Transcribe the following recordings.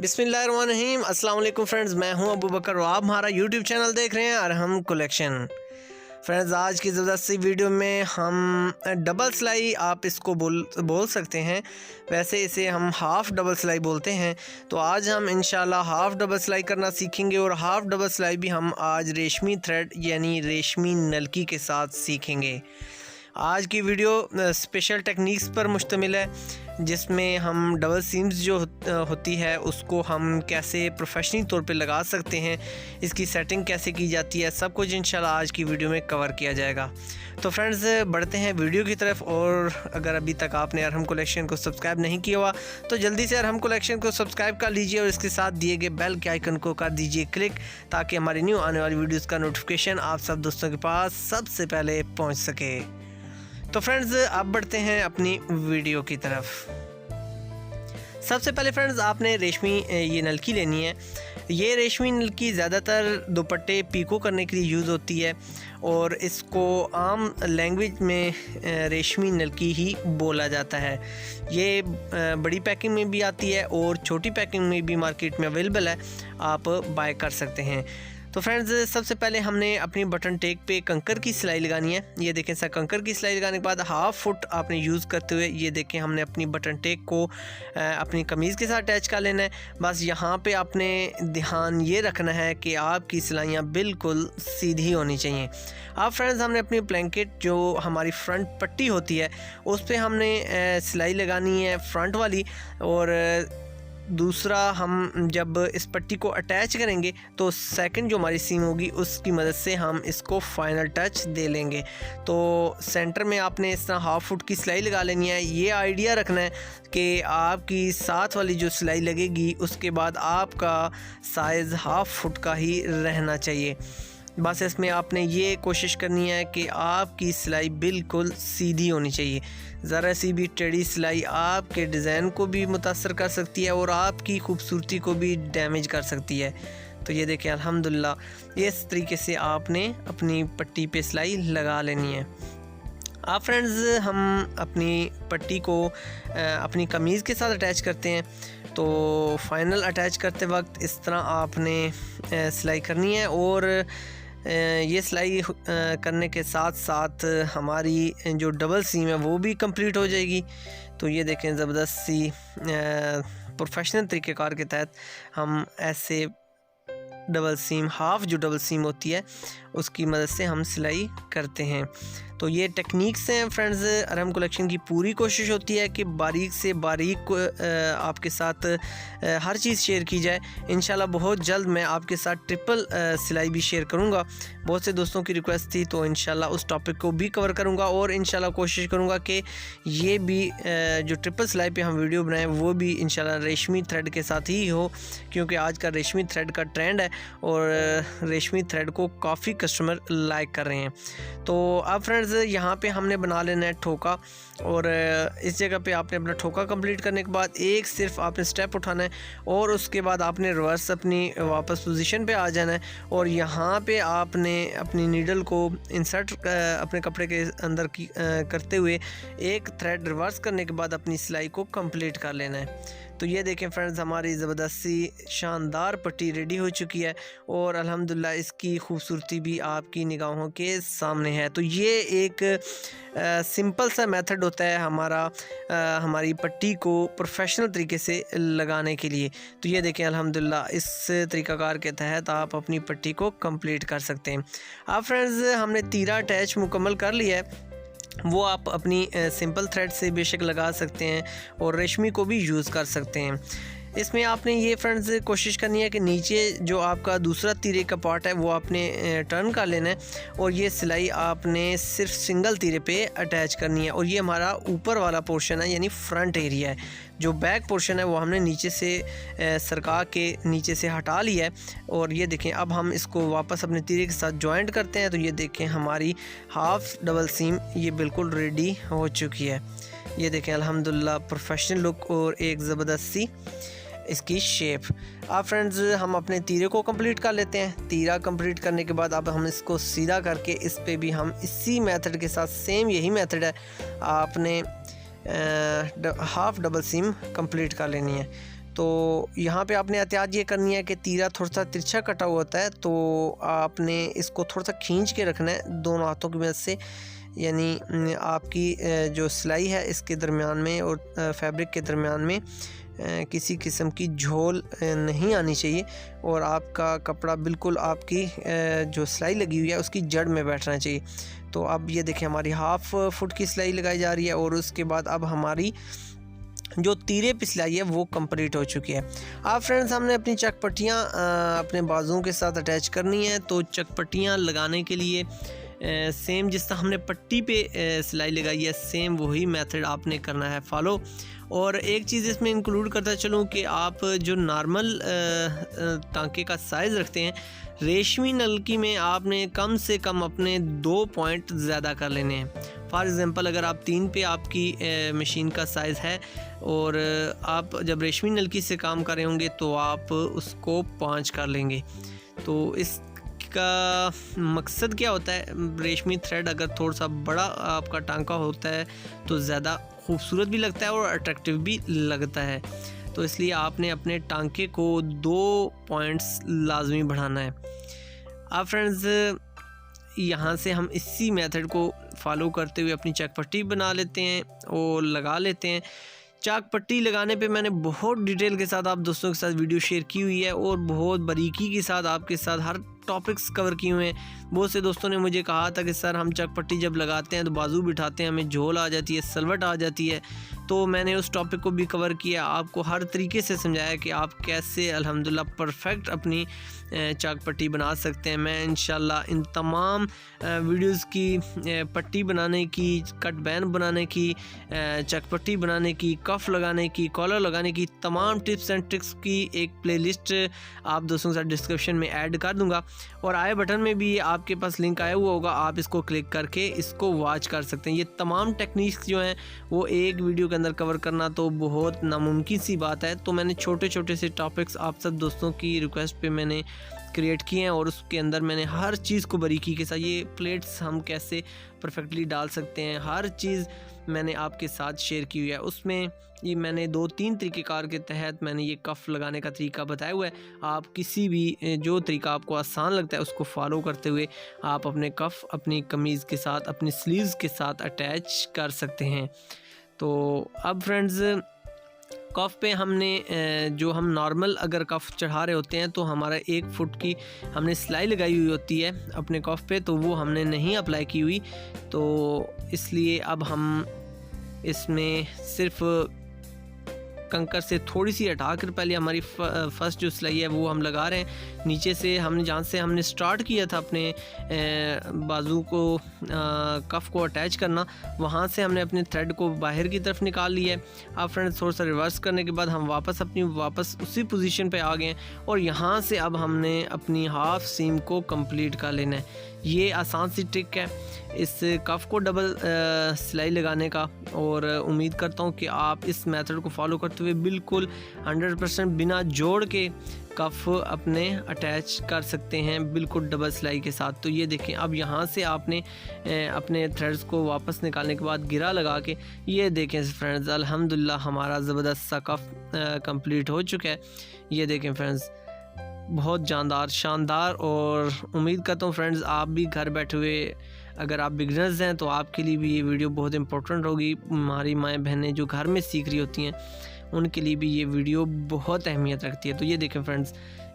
बिस्मिल्लाहिर्रहमानिर्रहीम। अस्सलाम वालेकुम फ्रेंड्स, मैं हूं अबू बकर और आप हमारा यूट्यूब चैनल देख रहे हैं अरहम कलेक्शन। फ्रेंड्स, आज की ज़बरदस्त सी वीडियो में हम डबल सिलाई, आप इसको बोल सकते हैं, वैसे इसे हम हाफ़ डबल सिलाई बोलते हैं। तो आज हम इंशाल्लाह हाफ़ डबल सिलाई करना सीखेंगे और हाफ़ डबल सिलाई भी हम आज रेशमी थ्रेड यानी रेशमी नलकी के साथ सीखेंगे। आज की वीडियो स्पेशल टेक्निक्स पर मुश्तमिल है, जिसमें हम डबल सीम्स जो होती है उसको हम कैसे प्रोफेशनल तौर पे लगा सकते हैं, इसकी सेटिंग कैसे की जाती है, सब कुछ इंशाल्लाह आज की वीडियो में कवर किया जाएगा। तो फ्रेंड्स, बढ़ते हैं वीडियो की तरफ। और अगर अभी तक आपने अरहम कलेक्शन को सब्सक्राइब नहीं किया हुआ तो जल्दी से अरहम कलेक्शन को सब्सक्राइब कर लीजिए और इसके साथ दिए गए बेल के आइकन को कर दीजिए क्लिक, ताकि हमारी न्यू आने वाली वीडियोज़ का नोटिफिकेशन आप सब दोस्तों के पास सबसे पहले पहुँच सके। तो फ्रेंड्स, अब बढ़ते हैं अपनी वीडियो की तरफ। सबसे पहले फ्रेंड्स, आपने रेशमी ये नलकी लेनी है। ये रेशमी नलकी ज़्यादातर दुपट्टे पीको करने के लिए यूज़ होती है और इसको आम लैंग्वेज में रेशमी नलकी ही बोला जाता है। ये बड़ी पैकिंग में भी आती है और छोटी पैकिंग में भी मार्केट में अवेलेबल है, आप बाय कर सकते हैं। तो फ्रेंड्स, सबसे पहले हमने अपनी बटन टेक पे कंकर की सिलाई लगानी है। ये देखें सर, कंकर की सिलाई लगाने के बाद हाफ फुट आपने यूज़ करते हुए ये देखें हमने अपनी बटन टेक को अपनी कमीज़ के साथ अटैच कर लेना है। बस यहाँ पे आपने ध्यान ये रखना है कि आपकी सिलाइयाँ बिल्कुल सीधी होनी चाहिए। अब फ्रेंड्स, हमने अपनी ब्लैंकेट जो हमारी फ्रंट पट्टी होती है उस पर हमने सिलाई लगानी है फ्रंट वाली, और दूसरा हम जब इस पट्टी को अटैच करेंगे तो सेकंड जो हमारी सीम होगी उसकी मदद से हम इसको फाइनल टच दे लेंगे। तो सेंटर में आपने इस तरह हाफ फुट की सिलाई लगा लेनी है। ये आइडिया रखना है कि आपकी साथ वाली जो सिलाई लगेगी उसके बाद आपका साइज़ हाफ फुट का ही रहना चाहिए। बस इसमें आपने ये कोशिश करनी है कि आपकी सिलाई बिल्कुल सीधी होनी चाहिए। ज़रा सी भी टेढ़ी सिलाई आपके डिज़ाइन को भी मुतासर कर सकती है और आपकी खूबसूरती को भी डैमेज कर सकती है। तो ये देखें, अल्हम्दुलिल्लाह इस तरीके से आपने अपनी पट्टी पे सिलाई लगा लेनी है। आप फ्रेंड्स, हम अपनी पट्टी को अपनी कमीज़ के साथ अटैच करते हैं। तो फाइनल अटैच करते वक्त इस तरह आपने सिलाई करनी है और ये सिलाई करने के साथ साथ हमारी जो डबल सीम है वो भी कंप्लीट हो जाएगी। तो ये देखें, ज़बरदस्त सी प्रोफेशनल तरीक़ेकार के तहत हम ऐसे डबल सीम, हाफ़ जो डबल सीम होती है उसकी मदद से हम सिलाई करते हैं। तो ये टेक्निक्स हैं फ्रेंड्स। अरहम कलेक्शन की पूरी कोशिश होती है कि बारीक से बारीक आपके साथ हर चीज़ शेयर की जाए। इंशाल्लाह बहुत जल्द मैं आपके साथ ट्रिपल सिलाई भी शेयर करूंगा। बहुत से दोस्तों की रिक्वेस्ट थी, तो इंशाल्लाह उस टॉपिक को भी कवर करूंगा और इंशाल्लाह कोशिश करूंगा कि ये भी जो ट्रिपल सिलाई पे हम वीडियो बनाएं वो भी इंशाल्लाह रेशमी थ्रेड के साथ ही हो, क्योंकि आज का रेशमी थ्रेड का ट्रेंड है और रेशमी थ्रेड को काफ़ी कस्टमर लाइक कर रहे हैं। तो अब फ्रेंड्स, यहाँ पे हमने बना लेना है ठोका, और इस जगह पे आपने अपना ठोका कंप्लीट करने के बाद एक सिर्फ आपने स्टेप उठाना है और उसके बाद आपने रिवर्स अपनी वापस पोजीशन पे आ जाना है और यहाँ पे आपने अपनी नीडल को इंसर्ट अपने कपड़े के अंदर करते हुए एक थ्रेड रिवर्स करने के बाद अपनी सिलाई को कंप्लीट कर लेना है। तो ये देखें फ्रेंड्स, हमारी ज़बरदस्त सी शानदार पट्टी रेडी हो चुकी है और अल्हम्दुलिल्लाह इसकी खूबसूरती भी आपकी निगाहों के सामने है। तो ये एक सिंपल सा मेथड होता है हमारी पट्टी को प्रोफेशनल तरीके से लगाने के लिए। तो ये देखें, अल्हम्दुलिल्लाह इस तरीक़ाकार के तहत आप अपनी पट्टी को कंप्लीट कर सकते हैं। अब फ्रेंड्स, हमने तीरा अटैच मुकम्मल कर लिया है। वो आप अपनी सिंपल थ्रेड से बेशक लगा सकते हैं और रेशमी को भी यूज़ कर सकते हैं। इसमें आपने ये फ्रेंड्स कोशिश करनी है कि नीचे जो आपका दूसरा तीरे का पार्ट है वो आपने टर्न कर लेना है और ये सिलाई आपने सिर्फ सिंगल तीरे पे अटैच करनी है। और ये हमारा ऊपर वाला पोर्शन है, यानी फ्रंट एरिया है। जो बैक पोर्शन है वो हमने नीचे से सरका के नीचे से हटा लिया है। और ये देखें, अब हम इसको वापस अपने तीरे के साथ जॉइंट करते हैं। तो ये देखें, हमारी हाफ़ डबल सीम ये बिल्कुल रेडी हो चुकी है। ये देखें, अल्हम्दुलिल्लाह प्रोफेशनल लुक और एक ज़बरदस्त सी इसकी शेप। अब फ्रेंड्स, हम अपने तीरे को कंप्लीट कर लेते हैं। तीरा कंप्लीट करने के बाद अब हम इसको सीधा करके इस पे भी हम इसी मेथड के साथ, सेम यही मेथड है, आपने हाफ़ डबल सीम कंप्लीट कर लेनी है। तो यहाँ पे आपने एहतियात ये करनी है कि तीरा थोड़ा सा तिरछा कटा हुआ होता है, तो आपने इसको थोड़ा सा खींच के रखना है दोनों हाथों की मदद से, यानी आपकी जो सिलाई है इसके दरमियान में और फैब्रिक के दरमियान में किसी किस्म की झोल नहीं आनी चाहिए, और आपका कपड़ा बिल्कुल आपकी जो सिलाई लगी हुई है उसकी जड़ में बैठना चाहिए। तो अब ये देखें हमारी 1/2 फुट की सिलाई लगाई जा रही है, और उसके बाद अब हमारी जो तीरे पे सिलाई है वो कंप्लीट हो चुकी है। अब फ्रेंड्स हमने अपनी चक पट्टियाँ अपने बाजुओं के साथ अटैच करनी है। तो चक पट्टियाँ लगाने के लिए सेम जिस तरह हमने पट्टी पे सिलाई लगाई है, सेम वही मेथड आपने करना है फॉलो। और एक चीज़ इसमें इंक्लूड करता चलूँ कि आप जो नॉर्मल टांके का साइज़ रखते हैं, रेशमी नलकी में आपने कम से कम अपने 2 पॉइंट ज़्यादा कर लेने हैं। फॉर एग्ज़ाम्पल अगर आप 3 पे आपकी मशीन का साइज़ है और आप जब रेशमी नलकी से काम कर रहे होंगे तो आप उसको 5 कर लेंगे। तो इसका मकसद क्या होता है, रेशमी थ्रेड अगर थोड़ा सा बड़ा आपका टांका होता है तो ज़्यादा खूबसूरत भी लगता है और अट्रैक्टिव भी लगता है। तो इसलिए आपने अपने टांके को 2 पॉइंट्स लाजमी बढ़ाना है। अब फ्रेंड्स यहाँ से हम इसी मेथड को फॉलो करते हुए अपनी चक पट्टी बना लेते हैं और लगा लेते हैं। चाक पट्टी लगाने पे मैंने बहुत डिटेल के साथ आप दोस्तों के साथ वीडियो शेयर की हुई है और बहुत बारीकी के साथ आपके साथ हर टॉपिक्स कवर किए हुए हैं। बहुत से दोस्तों ने मुझे कहा था कि सर हम चक पट्टी जब लगाते हैं तो बाजू बिठाते हैं, हमें झोल आ जाती है, सलवट आ जाती है। तो मैंने उस टॉपिक को भी कवर किया, आपको हर तरीके से समझाया कि आप कैसे अल्हम्दुलिल्लाह परफेक्ट अपनी चाक पट्टी बना सकते हैं। मैं इंशाल्लाह इन तमाम वीडियोस की पट्टी बनाने की, कट बैन बनाने की, चक पट्टी बनाने की, कफ लगाने की, कॉलर लगाने की तमाम टिप्स एंड ट्रिक्स की एक प्लेलिस्ट आप दोस्तों के साथ डिस्क्रिप्शन में ऐड कर दूंगा, और आई बटन में भी आपके पास लिंक आया हुआ होगा, आप इसको क्लिक करके इसको वॉच कर सकते हैं। ये तमाम टेक्निक्स जो हैं वो एक वीडियो के अंदर कवर करना तो बहुत नामुमकिन सी बात है। तो मैंने छोटे छोटे से टॉपिक्स आप सब दोस्तों की रिक्वेस्ट पे मैंने क्रिएट किए हैं और उसके अंदर मैंने हर चीज़ को बारीकी के साथ, ये प्लेट्स हम कैसे परफेक्टली डाल सकते हैं, हर चीज़ मैंने आपके साथ शेयर की हुई है। उसमें ये मैंने 2-3 तरीक़ेकार के तहत मैंने ये कफ़ लगाने का तरीका बताया हुआ है। आप किसी भी जो तरीका आपको आसान लगता है उसको फॉलो करते हुए आप अपने कफ़ अपनी कमीज़ के साथ, अपनी स्लीव्स के साथ अटैच कर सकते हैं। तो अब फ्रेंड्स कफ़ पे हमने जो हम नॉर्मल अगर कफ़ चढ़ा रहे होते हैं तो हमारा 1 फुट की हमने सिलाई लगाई हुई होती है अपने कफ़ पे, तो वो हमने नहीं अप्लाई की हुई। तो इसलिए अब हम इसमें सिर्फ कंकर से थोड़ी सी हटा कर पहले हमारी फर्स्ट जो सिलाई है वो हम लगा रहे हैं। नीचे से हमने जहाँ से हमने स्टार्ट किया था अपने बाजू को कफ़ को अटैच करना, वहाँ से हमने अपने थ्रेड को बाहर की तरफ निकाल लिया है। अब फ्रेंड्स थोड़ा सा रिवर्स करने के बाद हम वापस उसी पोजीशन पे आ गए हैं और यहाँ से अब हमने अपनी हाफ सीम को कंप्लीट कर लेना है। ये आसान सी ट्रिक है इस कफ़ को डबल सिलाई लगाने का, और उम्मीद करता हूँ कि आप इस मेथड को फॉलो करते हुए बिल्कुल 100% बिना जोड़ के कफ़ अपने अटैच कर सकते हैं बिल्कुल डबल सिलाई के साथ। तो ये देखें, अब यहाँ से आपने अपने थ्रेड्स को वापस निकालने के बाद गिरा लगा के ये देखें फ्रेंड्स, अल्हम्दुलिल्लाह हमारा ज़बरदस्त सा कफ़ कंप्लीट हो चुका है। ये देखें फ्रेंड्स, बहुत जानदार, शानदार। और उम्मीद करता हूँ फ्रेंड्स आप भी घर बैठे हुए, अगर आप बिगनर्स हैं तो आपके लिए भी ये वीडियो बहुत इंपॉर्टेंट होगी। हमारी माएँ बहनें जो घर में सीख रही होती हैं उनके लिए भी ये वीडियो बहुत अहमियत रखती है। तो ये देखें फ्रेंड्स,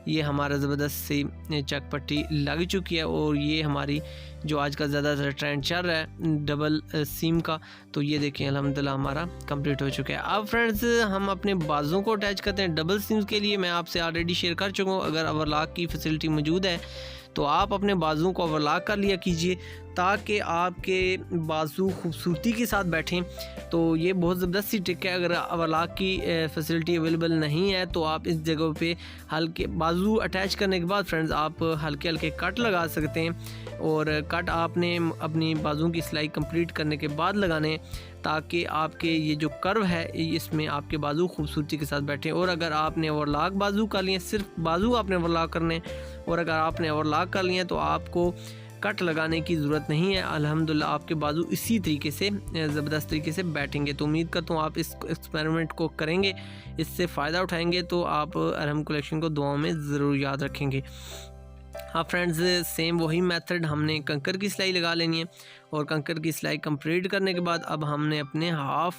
ये हमारा ज़बरदस्त सी चक पट्टी लग चुकी है और ये हमारी जो आज का ज़्यादातर ट्रेंड चल रहा है डबल सीम का, तो ये देखें अल्हम्दुलिल्लाह हमारा कंप्लीट हो चुका है। अब फ्रेंड्स हम अपने बाजों को अटैच करते हैं। डबल सीम्स के लिए मैं आपसे ऑलरेडी शेयर कर चुका हूँ, अगर ओवरलॉक की फैसिलिटी मौजूद है तो आप अपने बाजुओं को ओवरलॉक कर लिया कीजिए ताकि आपके बाजू खूबसूरती के साथ बैठें। तो ये बहुत ज़बरदस्त सी ट्रिक है। अगर ओवरलॉक की फैसिलिटी अवेलेबल नहीं है तो आप इस जगह पे हल्के बाजू अटैच करने के बाद फ्रेंड्स आप हल्के हल्के कट लगा सकते हैं, और कट आपने अपनी बाजुओं की सिलाई कंप्लीट करने के बाद लगाने ताकि आपके ये जो कर्व है इसमें आपके बाजू खूबसूरती के साथ बैठे। और अगर आपने ओवरलॉक बाजू कर लिए, सिर्फ बाजू आपने ओवरलॉक करने, और अगर आपने ओवरलॉक कर लिए तो आपको कट लगाने की ज़रूरत नहीं है। अल्हम्दुलिल्लाह आपके बाजू इसी तरीके से ज़बरदस्त तरीके से बैठेंगे। तो उम्मीद करता हूँ आप इस एक्सपेरिमेंट को करेंगे, इससे फ़ायदा उठाएंगे, तो आप अरहम कलेक्शन को दुआओं में ज़रूर याद रखेंगे। हाँ फ्रेंड्स, सेम वही मेथड हमने कंकर की सिलाई लगा लेनी है, और कंकर की सिलाई कंप्लीट करने के बाद अब हमने अपने हाफ़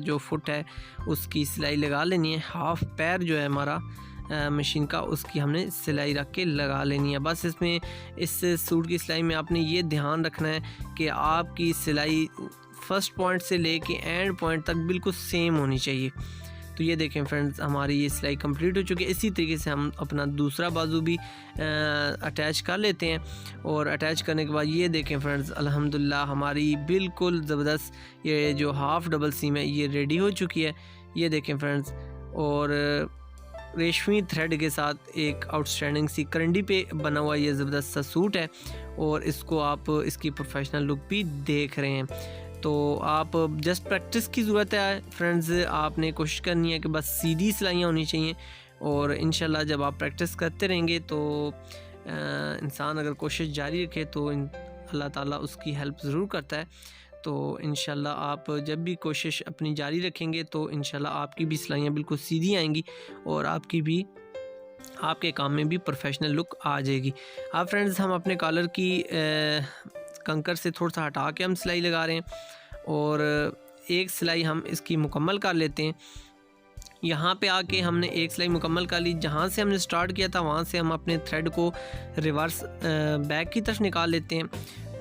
जो फुट है उसकी सिलाई लगा लेनी है। हाफ़ पैर जो है हमारा मशीन का, उसकी हमने सिलाई रख के लगा लेनी है। बस इसमें इस सूट की सिलाई में आपने ये ध्यान रखना है कि आपकी सिलाई फर्स्ट पॉइंट से लेके एंड पॉइंट तक बिल्कुल सेम होनी चाहिए। तो ये देखें फ्रेंड्स, हमारी ये सिलाई कंप्लीट हो चुकी है। इसी तरीके से हम अपना दूसरा बाजू भी अटैच कर लेते हैं, और अटैच करने के बाद ये देखें फ्रेंड्स, अल्हम्दुलिल्लाह हमारी बिल्कुल ज़बरदस्त ये जो हाफ़ डबल सीम है ये रेडी हो चुकी है। ये देखें फ्रेंड्स, और रेशमी थ्रेड के साथ एक आउटस्टैंडिंग सी करंडी पे बना हुआ ये ज़बरदस्त सा सूट है, और इसको आप इसकी प्रोफेशनल लुक भी देख रहे हैं। तो आप जस्ट प्रैक्टिस की ज़रूरत है फ्रेंड्स, आपने कोशिश करनी है कि बस सीधी सिलाइयाँ होनी चाहिए, और इंशाल्लाह जब आप प्रैक्टिस करते रहेंगे तो इंसान अगर कोशिश जारी रखे तो अल्लाह ताला उसकी हेल्प ज़रूर करता है। तो इंशाल्लाह आप जब भी कोशिश अपनी जारी रखेंगे तो इंशाल्लाह आपकी भी सिलाइयाँ बिल्कुल सीधी आएंगी, और आपके काम में भी प्रोफेशनल लुक आ जाएगी। अब फ्रेंड्स, हम अपने कॉलर की कंकर से थोड़ा सा हटा के हम सिलाई लगा रहे हैं, और एक सिलाई हम इसकी मुकम्मल कर लेते हैं। यहाँ पे आके हमने एक सिलाई मुकम्मल कर ली। जहाँ से हमने स्टार्ट किया था वहाँ से हम अपने थ्रेड को रिवर्स बैक की तरफ निकाल लेते हैं,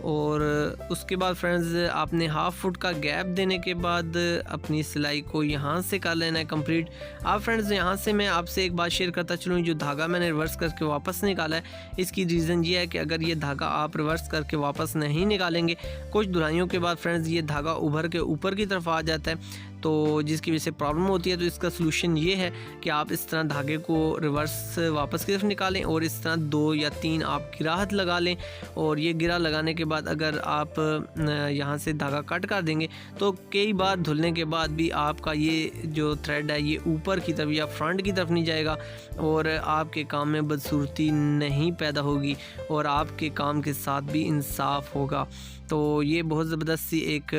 और उसके बाद फ्रेंड्स आपने हाफ़ फुट का गैप देने के बाद अपनी सिलाई को यहाँ से कर लेना है कंप्लीट। अब फ्रेंड्स, यहाँ से मैं आपसे एक बात शेयर करता चलूँ, जो धागा मैंने रिवर्स करके वापस निकाला है, इसकी रीज़न ये है कि अगर ये धागा आप रिवर्स करके वापस नहीं निकालेंगे, कुछ धुलाइयों के बाद फ्रेंड्स ये धागा उभर के ऊपर की तरफ आ जाता है, तो जिसकी वजह से प्रॉब्लम होती है। तो इसका सलूशन ये है कि आप इस तरह धागे को रिवर्स वापस की तरफ निकालें, और इस तरह 2 या 3 आप गिराहत लगा लें, और ये गिरा लगाने के बाद अगर आप यहाँ से धागा कट कर देंगे तो कई बार धुलने के बाद भी आपका ये जो थ्रेड है ये ऊपर की तरफ या फ्रंट की तरफ नहीं जाएगा, और आपके काम में बदसूरती नहीं पैदा होगी, और आपके काम के साथ भी इंसाफ होगा। तो ये बहुत ज़बरदस्त सी एक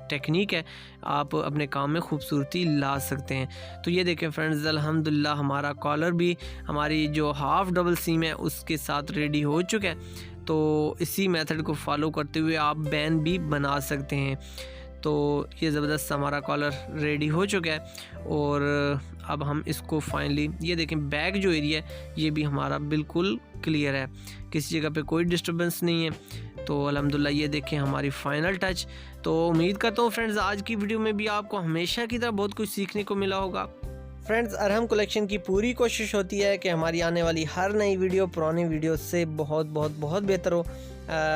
टेक्निक है, आप अपने काम में खूबसूरती ला सकते हैं। तो ये देखें फ्रेंड्स, अल्हम्दुलिल्लाह हमारा कॉलर भी हमारी जो हाफ़ डबल सीम है उसके साथ रेडी हो चुका है। तो इसी मेथड को फॉलो करते हुए आप बैन भी बना सकते हैं। तो ये ज़बरदस्त हमारा कॉलर रेडी हो चुका है, और अब हम इसको फाइनली ये देखें, बैक जो एरिया है ये भी हमारा बिल्कुल क्लियर है, किसी जगह पे कोई डिस्टर्बेंस नहीं है। तो अल्हम्दुलिल्लाह ये देखें हमारी फ़ाइनल टच। तो उम्मीद करता हूँ फ्रेंड्स आज की वीडियो में भी आपको हमेशा की तरह बहुत कुछ सीखने को मिला होगा। फ्रेंड्स, अरहम कलेक्शन की पूरी कोशिश होती है कि हमारी आने वाली हर नई वीडियो पुरानी वीडियो से बहुत बहुत बहुत बेहतर हो।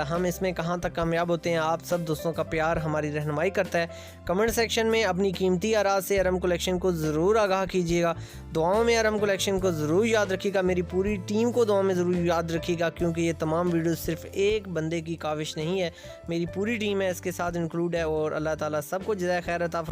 हम इसमें कहाँ तक कामयाब होते हैं, आप सब दोस्तों का प्यार हमारी रहनुमाई करता है। कमेंट सेक्शन में अपनी कीमती आरा से अरहम कलेक्शन को ज़रूर आगाह कीजिएगा। दुआओं में अरहम कलेक्शन को ज़रूर याद रखिएगा, मेरी पूरी टीम को दुआओं में ज़रूर याद रखिएगा, क्योंकि ये तमाम वीडियो सिर्फ एक बंदे की काविश नहीं है, मेरी पूरी टीम है इसके साथ इंक्लूड है, और अल्लाह ताला सबको जज़ाए खैर अता।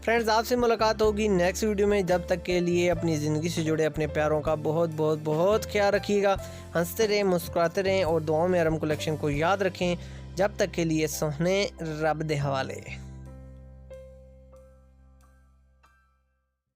फ्रेंड्स, आपसे मुलाकात होगी नेक्स्ट वीडियो में। जब तक के लिए अपनी ज़िंदगी से जुड़े अपने प्यारों का बहुत बहुत बहुत ख्याल रखिएगा। हंसते रहें, मुस्कुराते रहें, और दुआओं में अरहम कलेक्शन को याद रखें। जब तक के लिए सोहने रब दे हवाले।